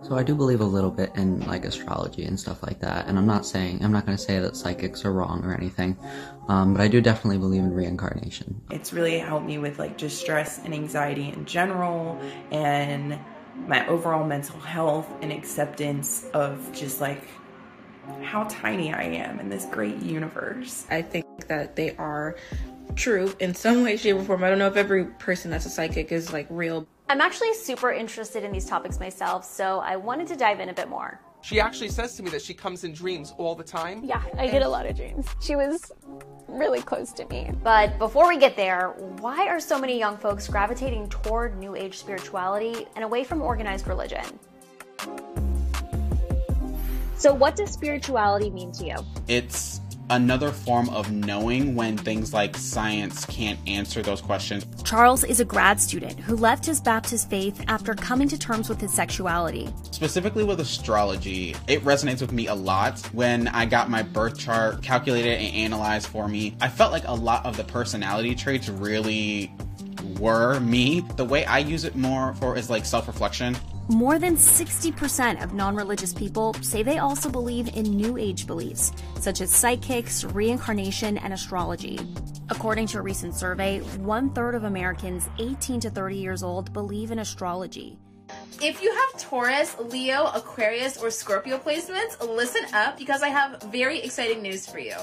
So I do believe a little bit in like astrology and stuff like that, and I'm not going to say that psychics are wrong or anything, but I do definitely believe in reincarnation. It's really helped me with like just stress and anxiety in general, and my overall mental health and acceptance of just like how tiny I am in this great universe. I think that they are true in some way, shape, or form. I don't know if every person that's a psychic is like real. I'm actually super interested in these topics myself, so I wanted to dive in a bit more. She actually says to me that she comes in dreams all the time. Yeah, I get a lot of dreams. She was really close to me. But before we get there, why are so many young folks gravitating toward New Age spirituality and away from organized religion? So what does spirituality mean to you? It's another form of knowing when things like science can't answer those questions. Charles is a grad student who left his Baptist faith after coming to terms with his sexuality. Specifically with astrology, it resonates with me a lot. When I got my birth chart calculated and analyzed for me, I felt like a lot of the personality traits really were me. The way I use it more for is like self-reflection. More than 60% of non-religious people say they also believe in New Age beliefs, such as psychics, reincarnation, and astrology. According to a recent survey, 1/3 of Americans 18 to 30 years old believe in astrology. If you have Taurus, Leo, Aquarius, or Scorpio placements, listen up because I have very exciting news for you.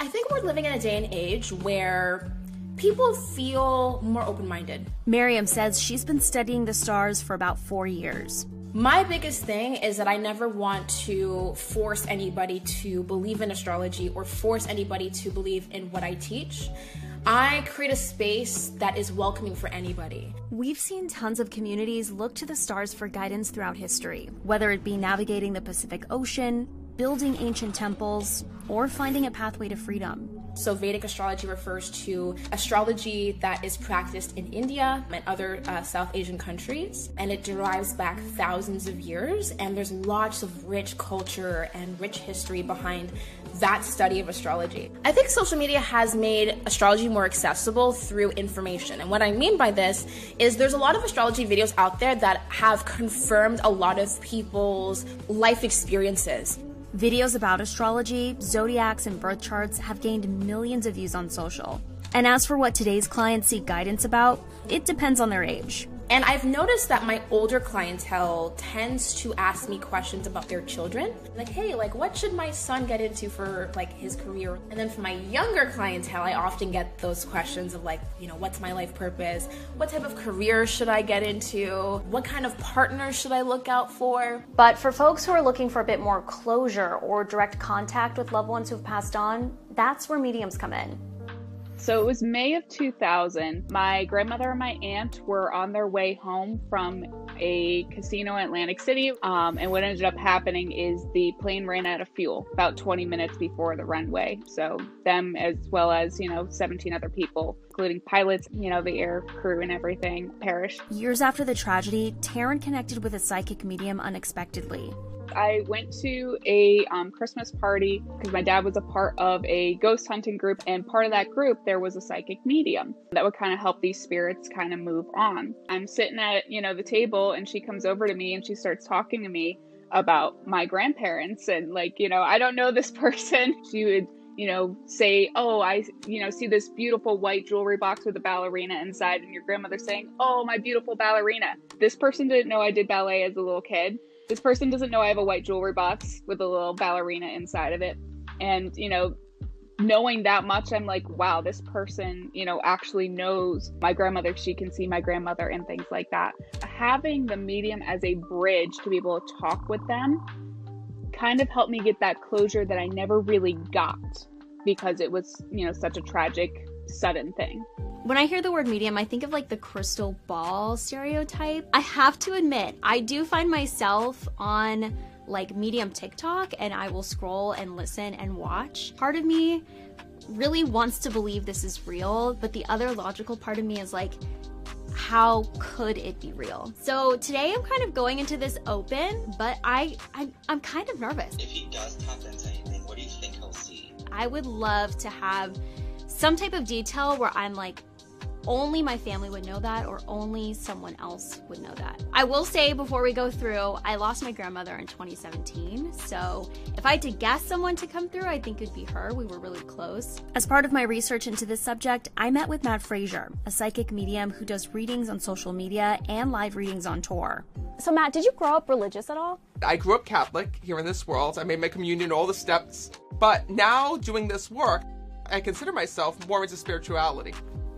I think we're living in a day and age where people feel more open-minded. Miriam says she's been studying the stars for about 4 years. My biggest thing is that I never want to force anybody to believe in astrology or force anybody to believe in what I teach. I create a space that is welcoming for anybody. We've seen tons of communities look to the stars for guidance throughout history, whether it be navigating the Pacific Ocean, building ancient temples, or finding a pathway to freedom. So Vedic astrology refers to astrology that is practiced in India and other South Asian countries, and it derives back thousands of years, and there's lots of rich culture and rich history behind that study of astrology. I think social media has made astrology more accessible through information, and what I mean by this is there's a lot of astrology videos out there that have confirmed a lot of people's life experiences. Videos about astrology, zodiacs, and birth charts have gained millions of views on social. And as for what today's clients seek guidance about, it depends on their age. And I've noticed that my older clientele tends to ask me questions about their children. Like, hey, like, what should my son get into for, like, his career? And then for my younger clientele, I often get those questions of, like, you know, what's my life purpose? What type of career should I get into? What kind of partner should I look out for? But for folks who are looking for a bit more closure or direct contact with loved ones who've passed on, that's where mediums come in. So it was May of 2000. My grandmother and my aunt were on their way home from a casino in Atlantic City. And what ended up happening is the plane ran out of fuel about 20 minutes before the runway. So them, as well as, 17 other people, including pilots, the air crew and everything, perished. Years after the tragedy, Taryn connected with a psychic medium unexpectedly. I went to a Christmas party because my dad was a part of a ghost hunting group, and part of that group there was a psychic medium that would kind of help these spirits kind of move on. I'm sitting at the table, and she comes over to me and she starts talking to me about my grandparents, and I don't know this person. She would say, oh, I see this beautiful white jewelry box with a ballerina inside, and your grandmother saying, oh, my beautiful ballerina. This person didn't know I did ballet as a little kid. This person doesn't know I have a white jewelry box with a little ballerina inside of it. And, knowing that much, I'm like, wow, this person, actually knows my grandmother. She can see my grandmother and things like that. Having the medium as a bridge to be able to talk with them kind of helped me get that closure that I never really got because it was, such a tragic, sudden thing. When I hear the word medium, I think of the crystal ball stereotype. I have to admit, I do find myself on medium TikTok, and I will scroll and listen and watch. Part of me really wants to believe this is real, but the other logical part of me is how could it be real? So today I'm kind of going into this open, but I'm kind of nervous. If he does tap into anything, what do you think he'll see? I would love to have some type of detail where I'm only my family would know that, or only someone else would know that. I will say before we go through, I lost my grandmother in 2017, so if I had to guess someone to come through, I think it'd be her. We were really close. As part of my research into this subject, I met with Matt Frazier, a psychic medium who does readings on social media and live readings on tour. So Matt, did you grow up religious at all? I grew up Catholic here in this world. I made my communion, all the steps. But now doing this work, I consider myself more into spirituality.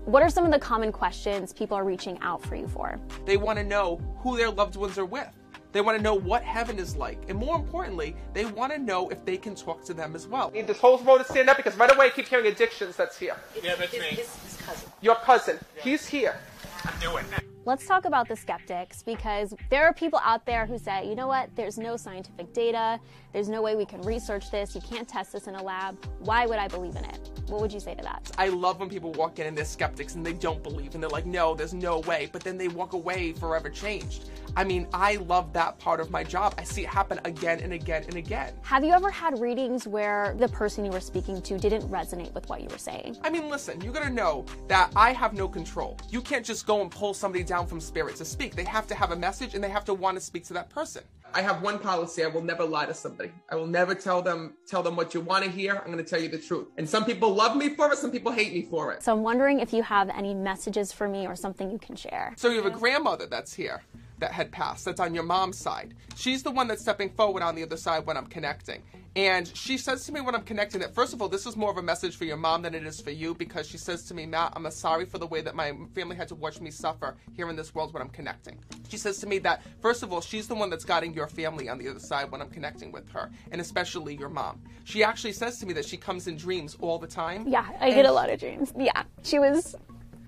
What are some of the common questions people are reaching out for you for? They want to know who their loved ones are with. They want to know what heaven is like. And more importantly, they want to know if they can talk to them as well. I need this whole row to stand up because right away I keep hearing addictions that's here. Yeah, that's me. His cousin. Your cousin. Yeah. He's here. I'm doing it. Let's talk about the skeptics, because there are people out there who say, you know what, there's no scientific data, there's no way we can research this, you can't test this in a lab, why would I believe in it? What would you say to that? I love when people walk in and they're skeptics and they don't believe and they're like, no, there's no way, but then they walk away forever changed. I mean, I love that part of my job. I see it happen again and again and again. Have you ever had readings where the person you were speaking to didn't resonate with what you were saying? I mean, listen, you gotta know that I have no control. You can't just go and pull somebody down from spirit to speak. They have to have a message and they have to want to speak to that person. I have one policy. I will never lie to somebody. I will never tell them what you want to hear. I'm going to tell you the truth. And some people love me for it. Some people hate me for it. So I'm wondering if you have any messages for me or something you can share. So you have a grandmother that's here that had passed. That's on your mom's side. She's the one that's stepping forward on the other side when I'm connecting. And she says to me when I'm connecting that, first of all, this is more of a message for your mom than it is for you, because she says to me, Matt, I'm sorry for the way that my family had to watch me suffer here in this world when I'm connecting. She says to me that, first of all, she's the one that's guiding your family on the other side when I'm connecting with her, and especially your mom. She actually says to me that she comes in dreams all the time. Yeah, I get a lot of dreams. Yeah, she was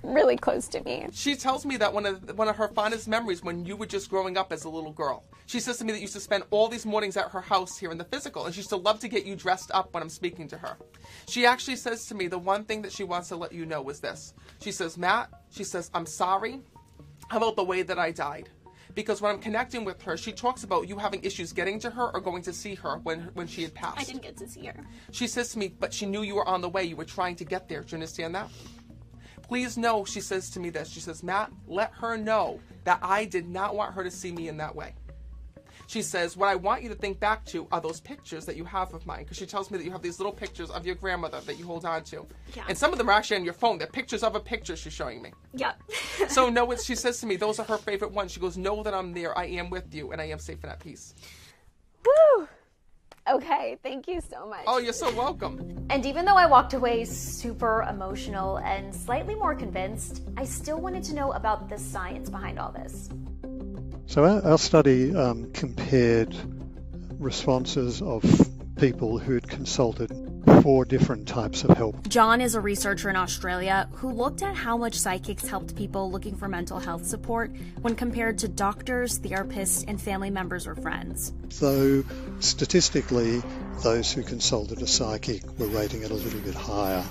really close to me. She tells me that one of her fondest memories when you were just growing up as a little girl. She says to me that you used to spend all these mornings at her house here in the physical, and she used to love to get you dressed up when I'm speaking to her. She actually says to me the one thing that she wants to let you know is this. She says, Matt, she says, I'm sorry about the way that I died. Because when I'm connecting with her, she talks about you having issues getting to her or going to see her when she had passed. I didn't get to see her. She says to me, but she knew you were on the way. You were trying to get there. Do you understand that? Please know, she says to me this. She says, Matt, let her know that I did not want her to see me in that way. She says, what I want you to think back to are those pictures that you have of mine. Because she tells me that you have these little pictures of your grandmother that you hold on to. Yeah. And some of them are actually on your phone. They're pictures of a picture she's showing me. Yeah. So know what she says to me. Those are her favorite ones. She goes, know that I'm there. I am with you. And I am safe and at peace. Woo! Okay, thank you so much. Oh, you're so welcome. And even though I walked away super emotional and slightly more convinced, I still wanted to know about the science behind all this. So our study compared responses of people who had consulted 4 different types of help. John is a researcher in Australia who looked at how much psychics helped people looking for mental health support when compared to doctors, therapists, and family members or friends. Though statistically, those who consulted a psychic were rating it a little bit higher,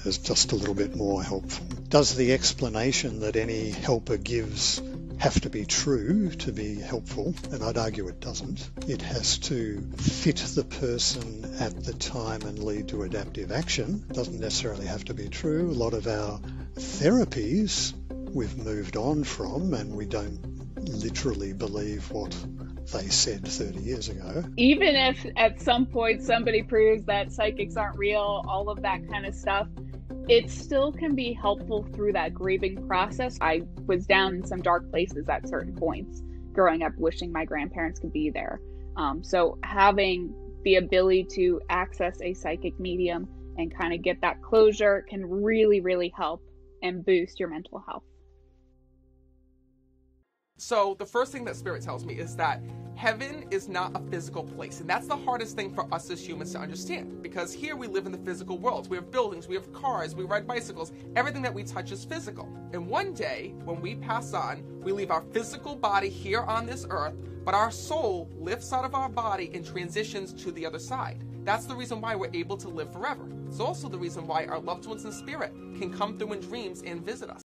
as just a little bit more helpful. Does the explanation that any helper gives have to be true to be helpful? And I'd argue it doesn't. It has to fit the person at the time and lead to adaptive action. It doesn't necessarily have to be true. A lot of our therapies we've moved on from, and we don't literally believe what they said 30 years ago. Even if at some point somebody proves that psychics aren't real, all of that kind of stuff, it still can be helpful through that grieving process. I was down in some dark places at certain points growing up, wishing my grandparents could be there. So having the ability to access a psychic medium and kind of get that closure can really, really help and boost your mental health. So the first thing that Spirit tells me is that heaven is not a physical place. And that's the hardest thing for us as humans to understand. Because here we live in the physical world. We have buildings, we have cars, we ride bicycles. Everything that we touch is physical. And one day, when we pass on, we leave our physical body here on this earth, but our soul lifts out of our body and transitions to the other side. That's the reason why we're able to live forever. It's also the reason why our loved ones in spirit can come through in dreams and visit us.